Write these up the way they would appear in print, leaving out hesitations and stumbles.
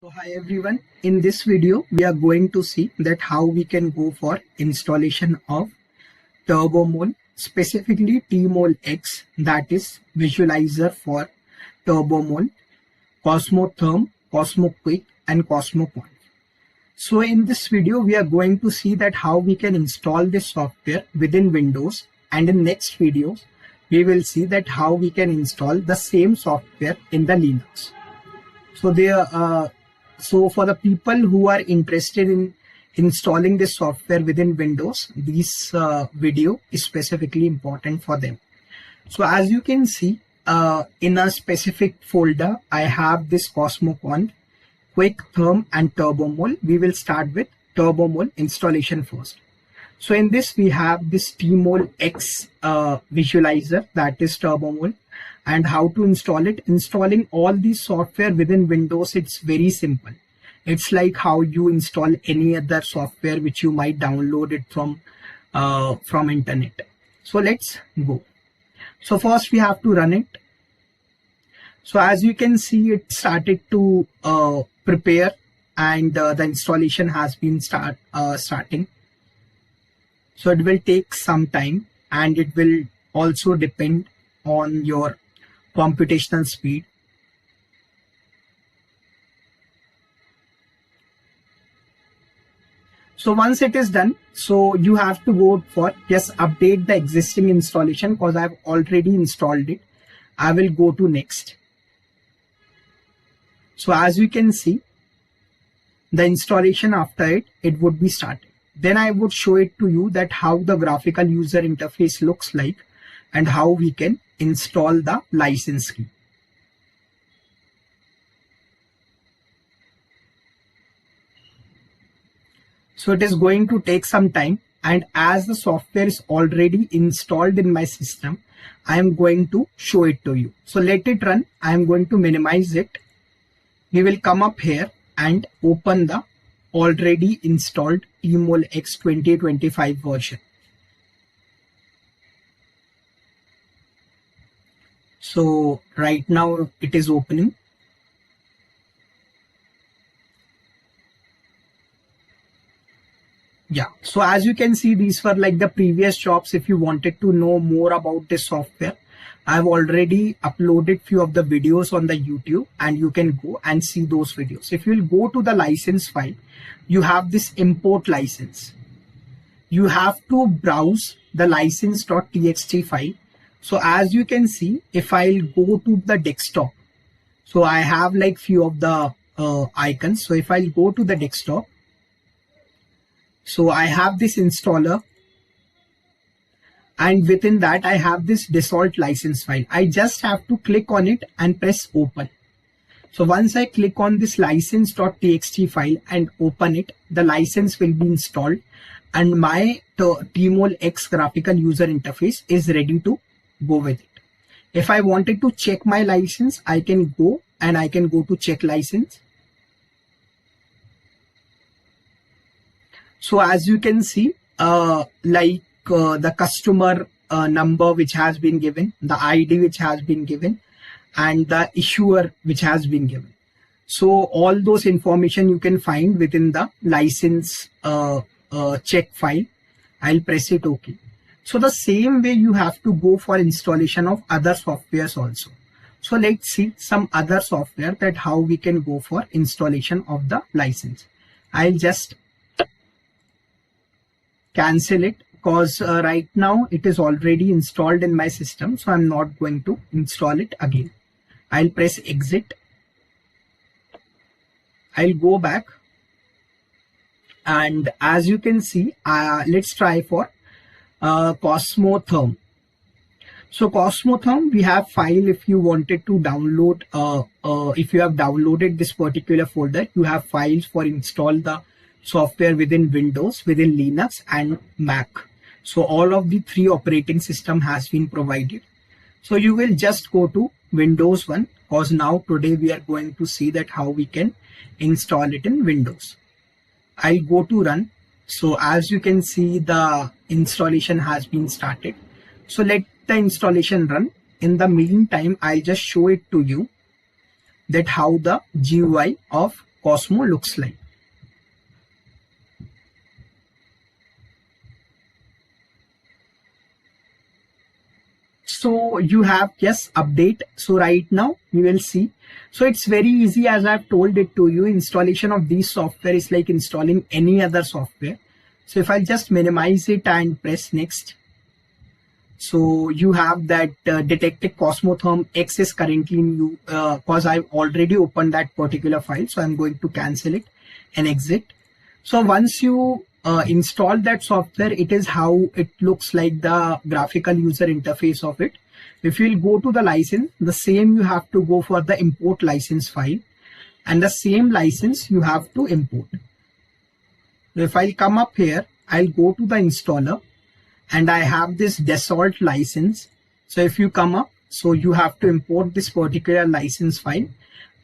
So hi everyone, in this video we are going to see that how we can go for installation of Turbomole, specifically TmoleX, that is visualizer for Turbomole, COSMOtherm, CosmoQuick and CosmoQuant. So in this video we are going to see that how we can install this software within Windows, and in next videos we will see that how we can install the same software in the Linux. So for the people who are interested in installing this software within Windows, this video is specifically important for them. So as you can see, in a specific folder, I have this CosmoQuant, QuickTherm and Turbomole. We will start with Turbomole installation first. So in this, we have this TmoleX visualizer, that is Turbomole. And how to install it. Installing all these software within Windows, it's very simple. It's like how you install any other software which you might download it from internet. So let's go. So first we have to run it. So as you can see, it started to prepare, and the installation has been starting. So it will take some time, and it will also depend on your computational speed. So once it is done, so you have to go for just update the existing installation, because I've already installed it. I will go to next. So as you can see, the installation after it would be started. Then I would show it to you that how the graphical user interface looks like and how we can install the license key. So it is going to take some time, and as the software is already installed in my system, I am going to show it to you. So let it run. I am going to minimize it. We will come up here and open the already installed TmoleX 2025 version. So right now it is opening. Yeah, so as you can see, these were like the previous jobs. If you wanted to know more about this software, I've already uploaded few of the videos on the YouTube, and you can go and see those videos. If you'll go to the license file, you have this import license. You have to browse the license.txt file. So as you can see, if I'll go to the desktop, so I have like few of the icons. So if I'll go to the desktop, so I have this installer, and within that I have this default license file. I just have to click on it and press open. So once I click on this license.txt file and open it, the license will be installed, and my TmoleX graphical user interface is ready to go with it. If I wanted to check my license, I can go and I can go to check license. So as you can see, the customer number which has been given, the ID which has been given, and the issuer which has been given. So all those information you can find within the license check file. I'll press it OK. So the same way you have to go for installation of other softwares also. So let's see some other software that how we can go for installation of the license. I'll just cancel it, because right now it is already installed in my system, so I'm not going to install it again. I'll press exit. I'll go back, and as you can see, let's try for COSMOtherm. So COSMOtherm, we have file. If you wanted to download, if you have downloaded this particular folder, you have files for install the software within Windows, within Linux and Mac. So all of the three operating system has been provided. So you will just go to Windows one, because now today we are going to see that how we can install it in Windows. I'll go to run. So as you can see, the installation has been started. So let the installation run. In the meantime, I'll just show it to you that how the GUI of Cosmo looks like. So you have, yes, update. So right now we will see. So it's very easy, as I've told it to you. Installation of these software is like installing any other software. So if I just minimize it and press next, so you have that detected COSMOtherm X is currently new, because I've already opened that particular file. So I'm going to cancel it and exit. So once you install that software, it is how it looks like, the graphical user interface of it. If you'll go to the license, the same you have to go for the import license file, and the same license you have to import. If I'll come up here, I'll go to the installer, and I have this default license. So if you come up, so you have to import this particular license file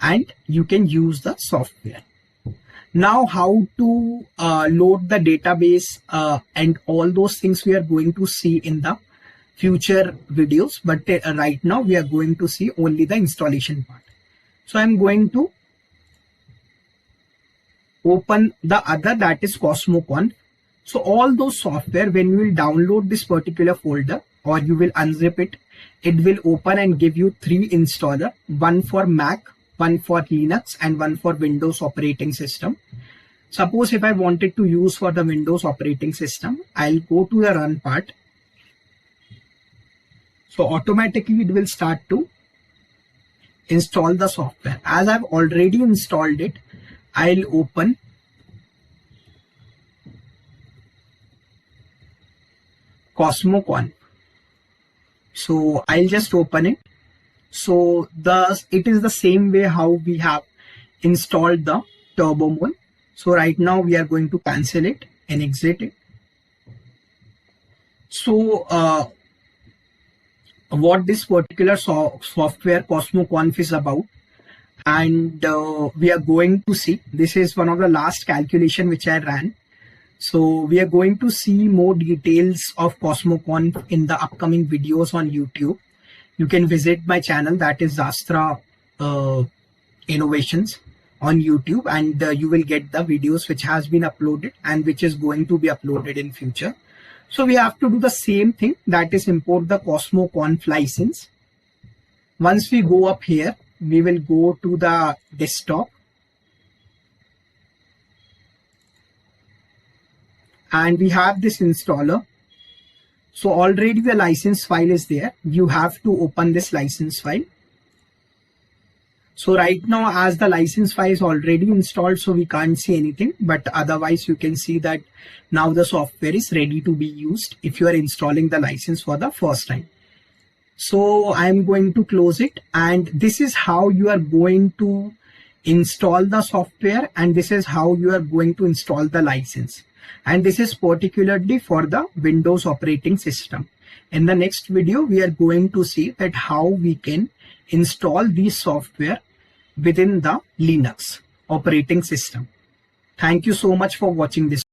and you can use the software. Now how to load the database and all those things we are going to see in the future videos, but right now we are going to see only the installation part. So I'm going to open the other, that is CosmoConf. So all those software, when you will download this particular folder or you will unzip it, it will open and give you 3 installer, one for Mac, one for Linux, and one for Windows operating system. Suppose if I wanted to use for the Windows operating system, I'll go to the run part. So automatically it will start to install the software. As I've already installed it, I'll open CosmoConf. So I'll just open it. So it is the same way how we have installed the Turbomole. So right now we are going to cancel it and exit it. So what this particular software CosmoConf is about, and we are going to see, this is one of the last calculation which I ran. So we are going to see more details of CosmoConf in the upcoming videos on YouTube. You can visit my channel, that is Zastra Innovations on YouTube, and you will get the videos which has been uploaded and which is going to be uploaded in future. So we have to do the same thing, that is import the CosmoConf license. Once we go up here, we will go to the desktop. And we have this installer. So already the license file is there. You have to open this license file. So right now, as the license file is already installed, so we can't see anything, but otherwise you can see that now the software is ready to be used if you are installing the license for the first time. So I'm going to close it, and this is how you are going to install the software, and this is how you are going to install the license. And this is particularly for the Windows operating system. In the next video, we are going to see that how we can install these software within the Linux operating system. Thank you so much for watching this.